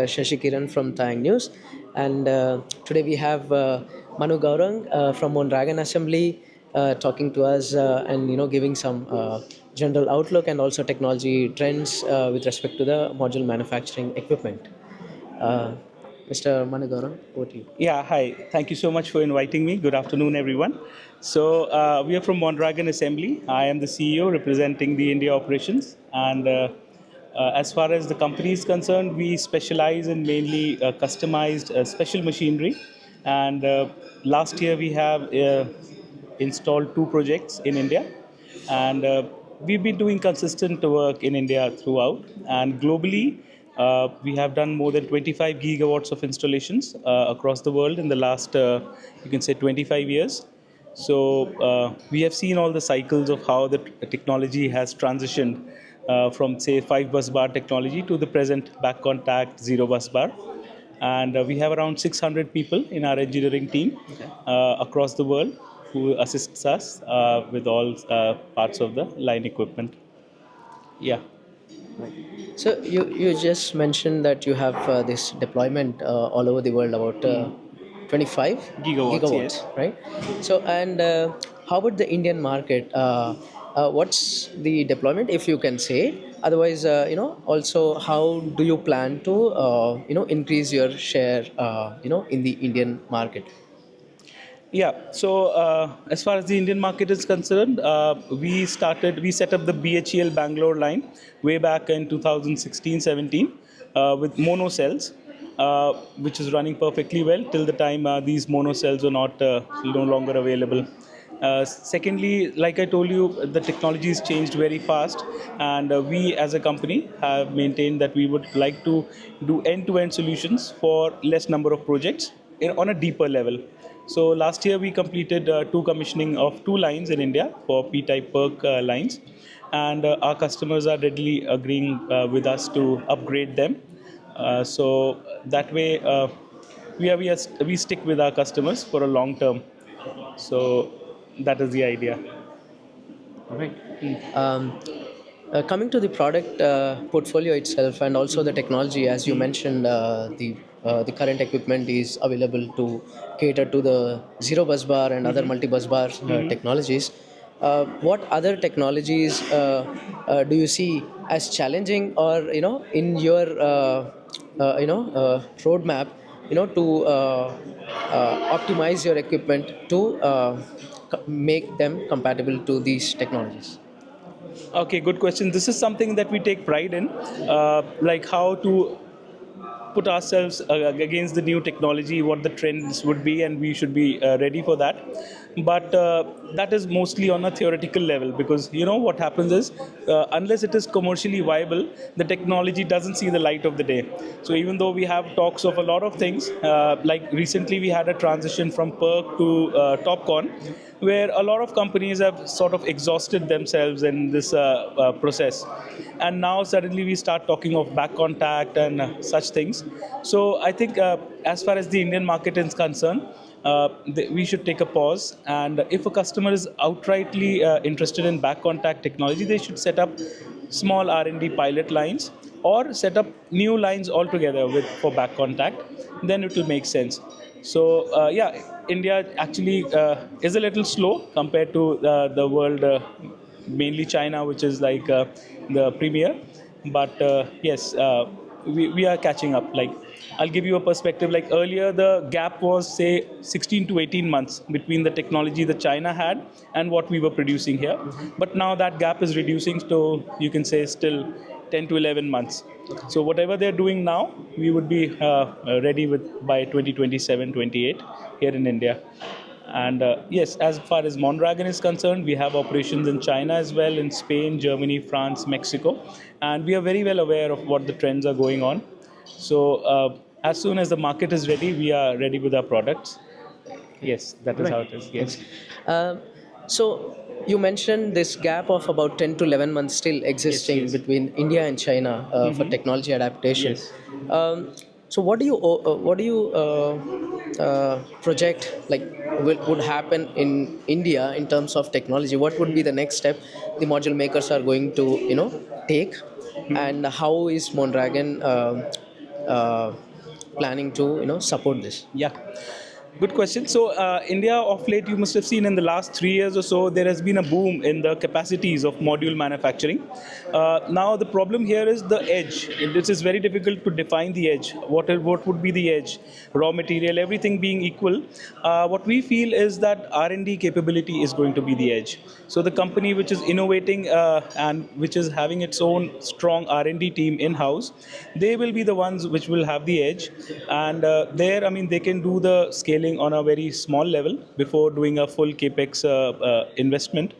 Shashi Kiran from TaiyangNews, and today we have Manu Gaurang from Mondragon Assembly talking to us and giving some general outlook and also technology trends with respect to the module manufacturing equipment. Uh, Mr. Manu Gaurang, over to you. Yeah, hi. Thank you so much for inviting me. Good afternoon, everyone. So we are from Mondragon Assembly. I am the CEO representing the India operations. And as far as the company is concerned, we specialize in mainly customized special machinery. And last year we have installed two projects in India. And we've been doing consistent work in India throughout. And globally, we have done more than 25 gigawatts of installations across the world in the last, you can say, 25 years. So we have seen all the cycles of how the technology has transitioned from, say, 5 bus bar technology to the present back contact 0 bus bar. And we have around 600 people in our engineering team across the world who assists us with all parts of the line equipment. Yeah. So you just mentioned that you have this deployment all over the world, about 25 Gigawatts, yes. right? So and how about the Indian market? What's the deployment, if you can say? Otherwise, also how do you plan to increase your share in the Indian market? Yeah. So as far as the Indian market is concerned, we set up the BHEL Bangalore line way back in 2016-17 with mono cells, which is running perfectly well till the time these mono cells are not no longer available. Secondly, like I told you, the technology has changed very fast, and we as a company have maintained that we would like to do end-to-end solutions for less number of projects on a deeper level. So last year we completed two commissioning of two lines in India for P-type PERC lines, and our customers are readily agreeing with us to upgrade them. So that way, we stick with our customers for a long term. So that is the idea. All right. Coming to the product portfolio itself and also the technology, as you mentioned, the current equipment is available to cater to the zero bus bar and other multi bus bar technologies. What other technologies do you see as challenging, or in your roadmap, to optimize your equipment to make them compatible to these technologies? Okay, good question. This is something that we take pride in, like how to put ourselves against the new technology, what the trends would be, and we should be ready for that. But that is mostly on a theoretical level, because what happens is unless it is commercially viable, the technology doesn't see the light of the day. So even though we have talks of a lot of things, like recently we had a transition from PERC to TOPCon, where a lot of companies have sort of exhausted themselves in this process. And now suddenly we start talking of back contact and such things. So I think as far as the Indian market is concerned, we should take a pause. And if a customer is outrightly interested in back contact technology, they should set up small R&D pilot lines or set up new lines altogether for back contact. Then it will make sense. So yeah, India actually is a little slow compared to the world, mainly China, which is like the premier. But yes, we are catching up. Like, I'll give you a perspective. Like earlier, the gap was, say, 16 to 18 months between the technology that China had and what we were producing here. But now that gap is reducing to, you can say, still 10 to 11 months. So whatever they're doing now, we would be ready with by 2027, 28 here in India. And yes, as far as Mondragon is concerned, we have operations in China as well, in Spain, Germany, France, Mexico, and we are very well aware of what the trends are going on. So as soon as the market is ready, we are ready with our products. Yes, that is how it is. Yes. Um, so you mentioned this gap of about 10 to 11 months still existing yes. between India and China for technology adaptation. Yes. So what do you project, like, would happen in India in terms of technology? What would be the next step the module makers are going to take, and how is Mondragon uh, planning to support this? Yeah. Good question. So, India of late, you must have seen in the last 3 years or so, there has been a boom in the capacities of module manufacturing. Now, the problem here is the edge. It is very difficult to define the edge. What would be the edge? Raw material, everything being equal. What we feel is that R&D capability is going to be the edge. So, the company which is innovating and which is having its own strong R&D team in-house, they will be the ones which will have the edge. And there, I mean, they can do the scaling on a very small level before doing a full capex investment.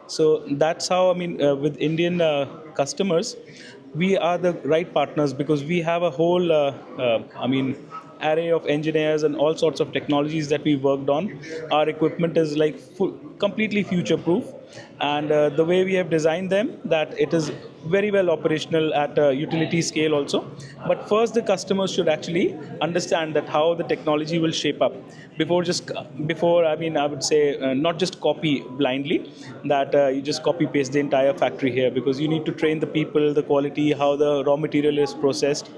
So that's how, I mean, with Indian customers, we are the right partners because we have a whole, I mean, array of engineers and all sorts of technologies that we worked on. Our equipment is like completely future proof, and the way we have designed them, that it is very well operational at a utility scale also. But first, the customers should actually understand that how the technology will shape up before, I mean, I would say not just copy blindly, that you just copy paste the entire factory here, because you need to train the people, the quality, how the raw material is processed.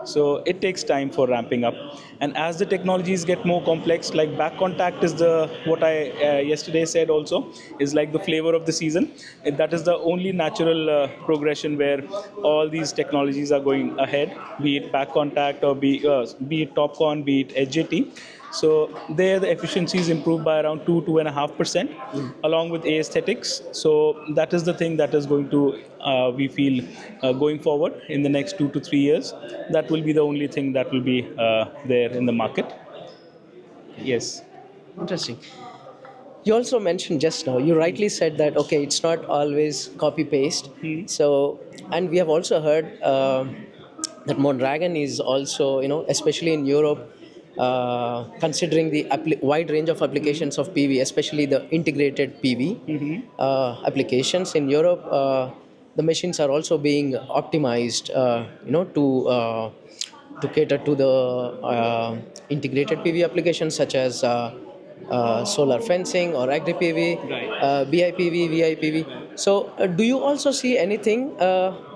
So it takes time for ramping up. And as the technologies get more complex, like back contact is the what I yesterday said also, is like the flavor of the season. That is the only natural progression where all these technologies are going ahead, be it back contact or be it TOPCon, be it HJT. So there the efficiency is improved by around 2.5%, along with aesthetics. So that is the thing that is going to, we feel, going forward in the next 2 to 3 years. That will be the only thing that will be there in the market. Yes. Interesting. You also mentioned just now, you rightly said that, okay, it's not always copy paste. So, and we have also heard that Mondragon is also, especially in Europe, considering the wide range of applications of PV, especially the integrated PV applications in Europe. The machines are also being optimized, to cater to the integrated PV applications such as solar fencing or agri-PV, BIPV, VIPV. So, do you also see anything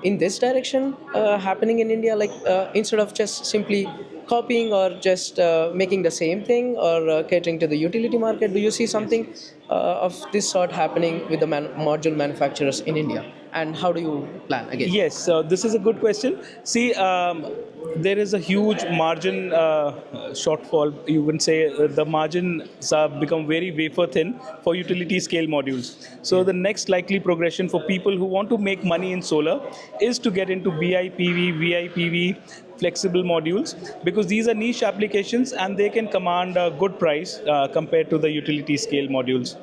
in this direction happening in India? Like instead of just simply copying or just making the same thing or catering to the utility market, do you see something of this sort happening with the module manufacturers in India? And how do you plan again? Yes, this is a good question. See, there is a huge margin shortfall. You can say the margins have become very wafer thin for utility scale modules. So the next likely progression for people who want to make money in solar is to get into BIPV, VIPV, flexible modules, because these are niche applications and they can command a good price compared to the utility scale modules.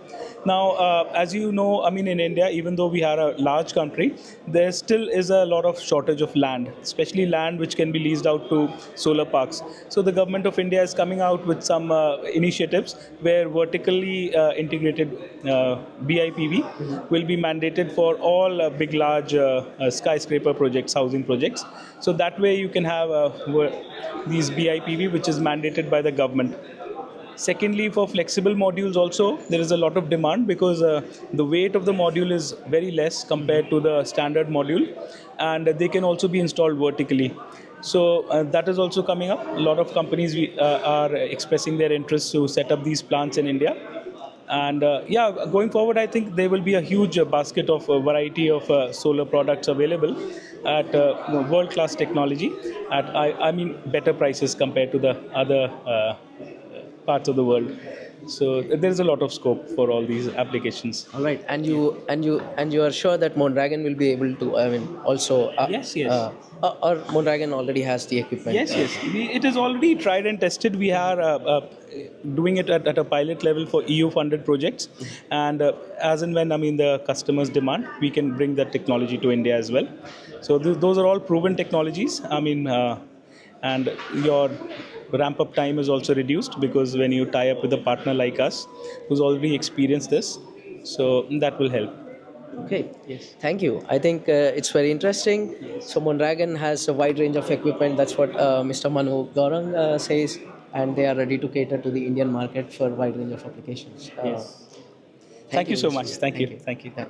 Now, as you know, I mean, in India, even though we are a large country, there still is a lot of shortage of land, especially land which can be leased out to solar parks. So the government of India is coming out with some initiatives where vertically integrated BIPV will be mandated for all big, large skyscraper projects, housing projects. So that way you can have these BIPV, which is mandated by the government. Secondly, for flexible modules also, there is a lot of demand because the weight of the module is very less compared to the standard module, and they can also be installed vertically. So that is also coming up. A lot of companies are expressing their interest to set up these plants in India. And yeah, going forward, I think there will be a huge basket of variety of solar products available at world-class technology at, I mean, better prices compared to the other parts of the world. So there is a lot of scope for all these applications. All right, and you are sure that Mondragon will be able to, I mean, also. Yes, yes. Or Mondragon already has the equipment. Yes, yes. It is already tried and tested. We are doing it at a pilot level for EU-funded projects, and as and when, I mean, the customers demand, we can bring that technology to India as well. So those are all proven technologies. I mean, and your ramp up time is also reduced because when you tie up with a partner like us who's already experienced this, so that will help. Okay. Yes. Thank you. I think it's very interesting. So Mondragon has a wide range of equipment. That's what Mr. Manu Gaurang says, and they are ready to cater to the Indian market for a wide range of applications. Yes. Thank Thank you so Mr. much. Thank you. Thank you. Yeah.